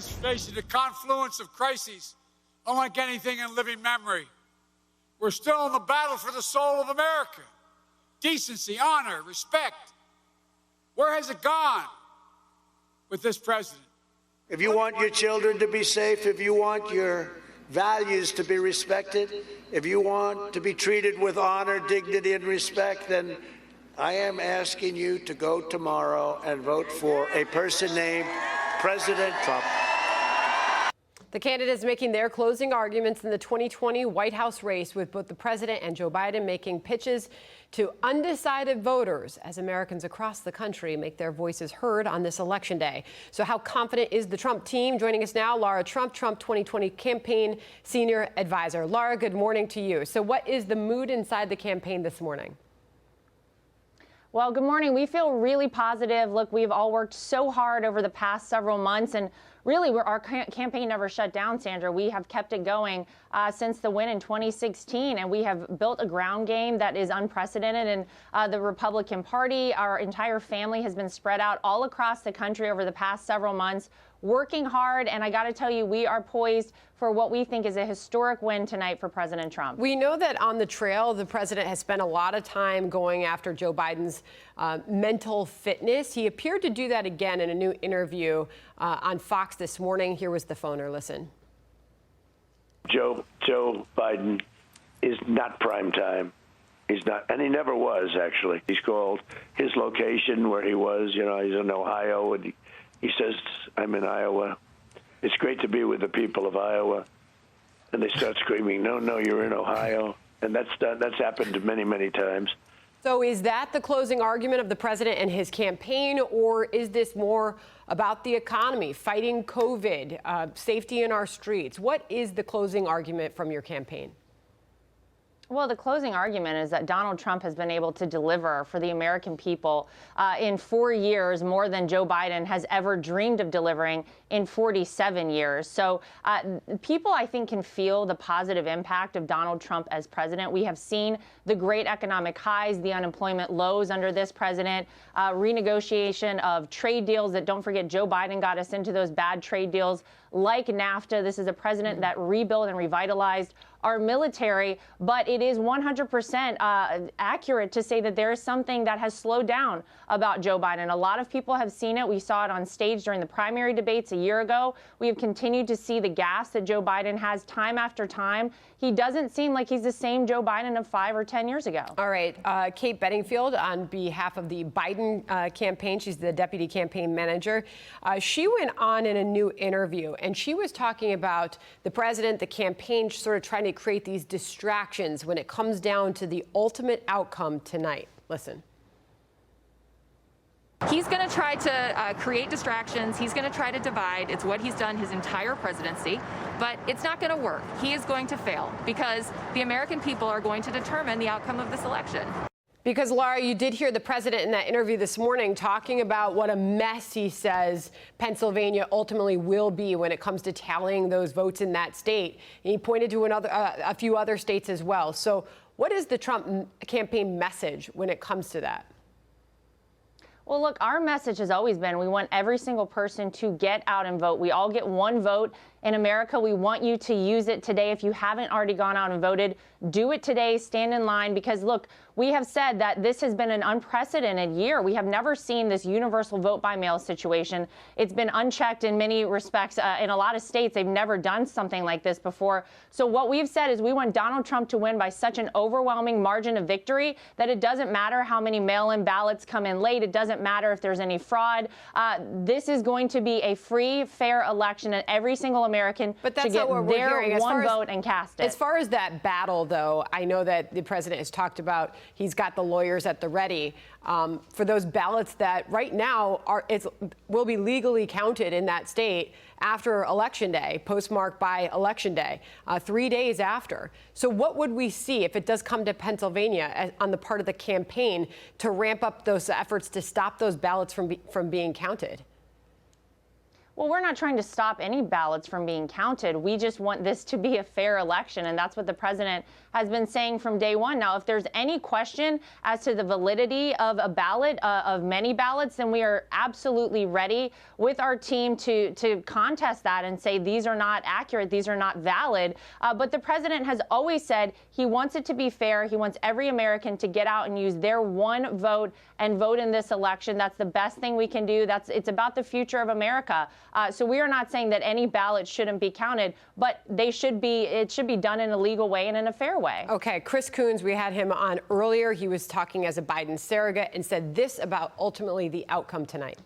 is facing a confluence of crises unlike anything in living memory. We're still in the battle for the soul of America. Decency, honor, respect. Where has it gone with this president? If you want your children to be safe, if you want your values to be respected, if you want to be treated with honor, dignity, and respect, then I am asking you to go tomorrow and vote for a person named President Trump. The candidates making their closing arguments in the 2020 White House race, with both the president and Joe Biden making pitches to undecided voters as Americans across the country make their voices heard on this election day. So how confident is the Trump team? Joining us now, Lara Trump, Trump 2020 campaign senior advisor. Lara, good morning to you. So what is the mood inside the campaign this morning? Well, good morning. We feel really positive. Look, we've all worked so hard over the past several months, and really, our campaign never shut down, Sandra. We have kept it going since the win in 2016, and we have built a ground game that is unprecedented in the Republican Party. Our entire family has been spread out all across the country over the past several months, working hard, and I got to tell you, we are poised for what we think is a historic win tonight for President Trump. We know that on the trail, the president has spent a lot of time going after Joe Biden's mental fitness. He appeared to do that again in a new interview on Fox this morning. Here was the phoner. Listen. Joe Biden is not prime time. He's not, and he never was, actually. He's called his location where he was. You know, he's in Ohio, and he says, I'm in Iowa. It's great to be with the people of Iowa. And they start screaming, no, you're in Ohio. And that's happened many, many times. So is that the closing argument of the president and his campaign, or is this more about the economy, fighting COVID, safety in our streets? What is the closing argument from your campaign? Well, the closing argument is that Donald Trump has been able to deliver for the American people in 4 years more than Joe Biden has ever dreamed of delivering in 47 years. So people, I think, can feel the positive impact of Donald Trump as president. We have seen the great economic highs, the unemployment lows under this president, renegotiation of trade deals that, don't forget, Joe Biden got us into those bad trade deals like NAFTA. This is a president that rebuilt and revitalized our military, but it is 100% accurate to say that there is something that has slowed down about Joe Biden. A lot of people have seen it. We saw it on stage during the primary debates a year ago. We have continued to see the gas that Joe Biden has time after time. He doesn't seem like he's the same Joe Biden of 5 or 10 years ago. All right. Kate Bedingfield, on behalf of the Biden campaign, she's the deputy campaign manager. She went on in a new interview, and she was talking about the president, the campaign, sort of trying to create these distractions when it comes down to the ultimate outcome tonight. Listen. He's going to try to create distractions. He's going to try to divide. It's what he's done his entire presidency, but it's not going to work. He is going to fail because the American people are going to determine the outcome of this election. Because, Lara, you did hear the president in that interview this morning talking about what a mess he says Pennsylvania ultimately will be when it comes to tallying those votes in that state. And he pointed to a few other states as well. So what is the Trump campaign message when it comes to that? Well, look, our message has always been we want every single person to get out and vote. We all get one vote in America. We want you to use it today. If you haven't already gone out and voted, do it today. Stand in line because, look, we have said that this has been an unprecedented year. We have never seen this universal vote by mail situation. It's been unchecked in many respects. In a lot of states, they've never done something like this before. So what we've said is we want Donald Trump to win by such an overwhelming margin of victory that it doesn't matter how many mail-in ballots come in late. It doesn't matter if there's any fraud. This is going to be a free, fair election, and every single American should get their one vote and cast it. As far as that battle, though, I know that the president has talked about he's got the lawyers at the ready for those ballots that right now will be legally counted in that state after Election Day, postmarked by Election Day, 3 days after. So what would we see if it does come to Pennsylvania on the part of the campaign to ramp up those efforts to stop those ballots from being counted? Well, we're not trying to stop any ballots from being counted. We just want this to be a fair election, and that's what the president has been saying from day one. Now, if there's any question as to the validity of a ballot, of many ballots, then we are absolutely ready with our team to contest that and say these are not accurate, these are not valid. But the president has always said he wants it to be fair. He wants every American to get out and use their one vote and vote in this election. That's the best thing we can do. It's about the future of America. So we are not saying that any ballot shouldn't be counted, but it should be done in a legal way and in a fair way. Okay, Chris Coons, we had him on earlier. He was talking as a Biden surrogate and said this about ultimately the outcome tonight.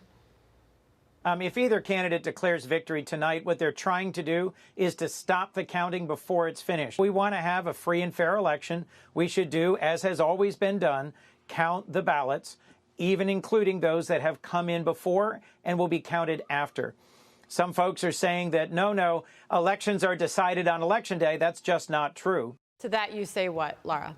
If either candidate declares victory tonight, what they're trying to do is to stop the counting before it's finished. We want to have a free and fair election. We should do, as has always been done, count the ballots, even including those that have come in before and will be counted after. Some folks are saying that, no, elections are decided on Election Day. That's just not true. To that you say what, Lara?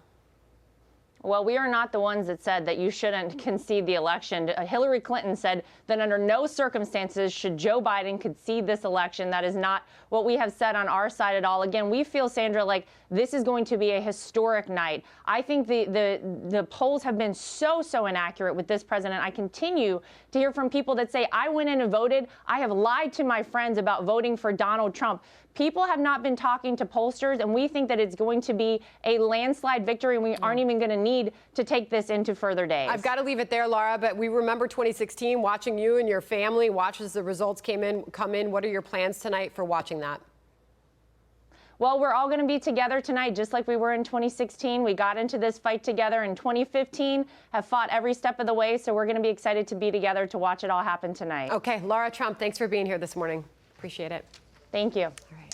Well, we are not the ones that said that you shouldn't concede the election. Hillary Clinton said that under no circumstances should Joe Biden concede this election. That is not what we have said on our side at all. Again, we feel, Sandra, like this is going to be a historic night. I think the polls have been so inaccurate with this president. I continue to hear from people that say, I went in and voted. I have lied to my friends about voting for Donald Trump. People have not been talking to pollsters, and we think that it's going to be a landslide victory, and we aren't even going to need to take this into further days. I've got to leave it there, Lara, but we remember 2016, watching you and your family watch as the results come in. What are your plans tonight for watching that? Well, we're all going to be together tonight, just like we were in 2016. We got into this fight together in 2015, have fought every step of the way, so we're going to be excited to be together to watch it all happen tonight. Okay, Lara Trump, thanks for being here this morning. Appreciate it. Thank you. All right.